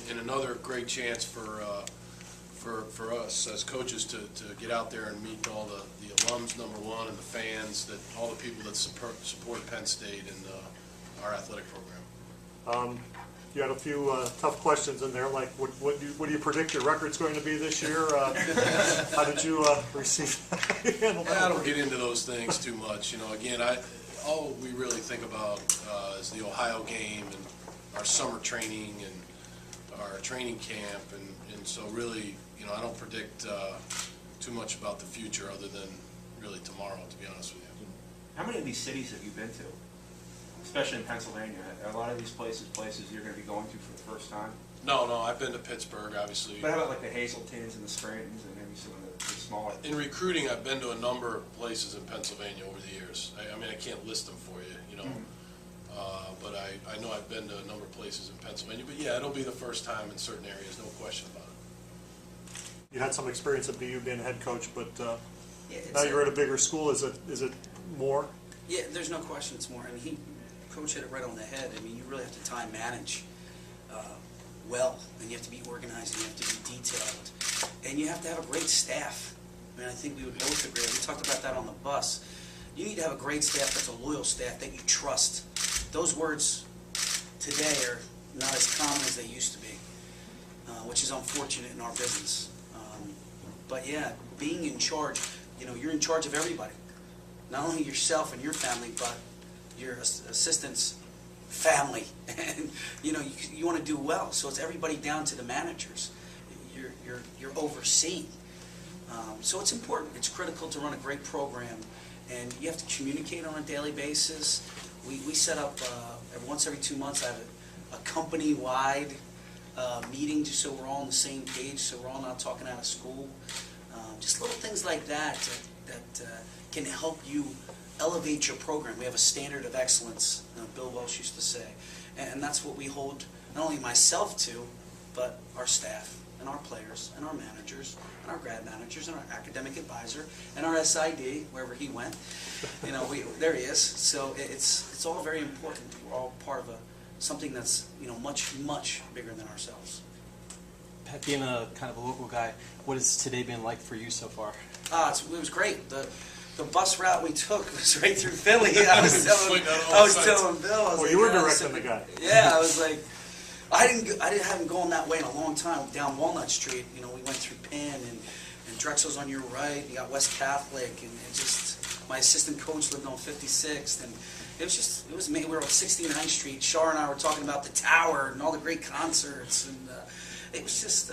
and another great chance for us as coaches to get out there and meet all the alums, number one, and the fans, that all the people that support Penn State and our athletic program. You had a few tough questions in there, like what do you predict your record's going to be this year? How did you receive? I don't get into those things too much. Again, all we really think about is the Ohio game and our summer training and our training camp, and so really, I don't predict too much about the future other than really tomorrow, to be honest with you. How many of these cities have you been to? Especially in Pennsylvania, are a lot of these places you're going to be going to for the first time? No, I've been to Pittsburgh, obviously. But how about like the Hazeltons and the Scrantons and maybe some of the smaller? In recruiting, I've been to a number of places in Pennsylvania over the years. I mean, I can't list them for you, but I know I've been to a number of places in Pennsylvania. But yeah, it'll be the first time in certain areas, no question about it. You had some experience at BU being a head coach, but Yeah, now you're at a bigger school. Is it more? Yeah, there's no question it's more. I mean, Coach hit it right on the head. I mean, you really have to time manage well, and you have to be organized, and you have to be detailed, and you have to have a great staff. I mean, I think we would both agree. We talked about that on the bus. You need to have a great staff that's a loyal staff that you trust. Those words today are not as common as they used to be, which is unfortunate in our business. But yeah, being in charge, you're in charge of everybody. Not only yourself and your family, but your assistant's family. And you want to do well. So it's everybody down to the managers. You're overseeing. So it's important. It's critical to run a great program, and you have to communicate on a daily basis. We set up once every 2 months. I have a company-wide meeting just so we're all on the same page, so we're all not talking out of school. Just little things like that can help you elevate your program. We have a standard of excellence, Bill Welsh used to say, and that's what we hold not only myself to, but our staff and our players and our managers and our grad managers and our academic advisor and our SID, wherever he went. There he is. So it's all very important. We're all part of something that's much bigger than ourselves. Pat, being a kind of a local guy, what has today been like for you so far? It was great. The bus route we took was right through Philly. I was telling Bill. Well, you were directing the guy. Yeah, I was like, I haven't gone that way in a long time. Down Walnut Street, we went through Penn and Drexel's on your right. You got West Catholic, and just my assistant coach lived on 56th, and it was me. We were on 69th Street. Shar and I were talking about the Tower and all the great concerts, and it was just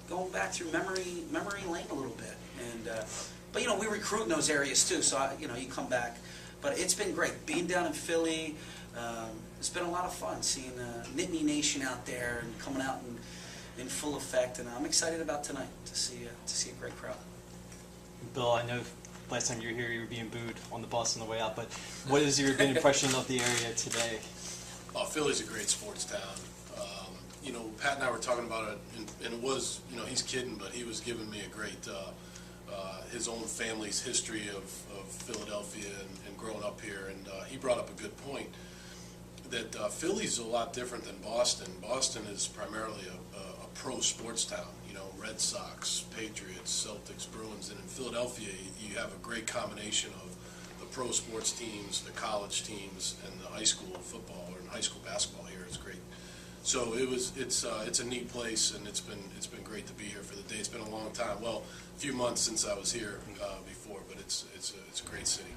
going back through memory lane a little bit. And but we recruit in those areas too, so you come back. But it's been great being down in Philly. It's been a lot of fun seeing Nittany Nation out there and coming out in full effect, and I'm excited about tonight to see a great crowd. Bill, I know last time you were here you were being booed on the bus on the way out, but what is your impression of the area today? Philly's a great sports town. Pat and I were talking about it, and it was, he's kidding, but he was giving me a great, his own family's history of Philadelphia and growing up here, and he brought up a good point that Philly's a lot different than Boston. Boston is primarily a pro sports town, Red Sox, Patriots, Celtics, Bruins, and in Philadelphia you have a great combination of the pro sports teams, the college teams, and the high school football and high school basketball here. It's great. So it's a neat place, and it's been great to be here for the day. It's been a long time. Well, a few months since I was here before, but it's a great city.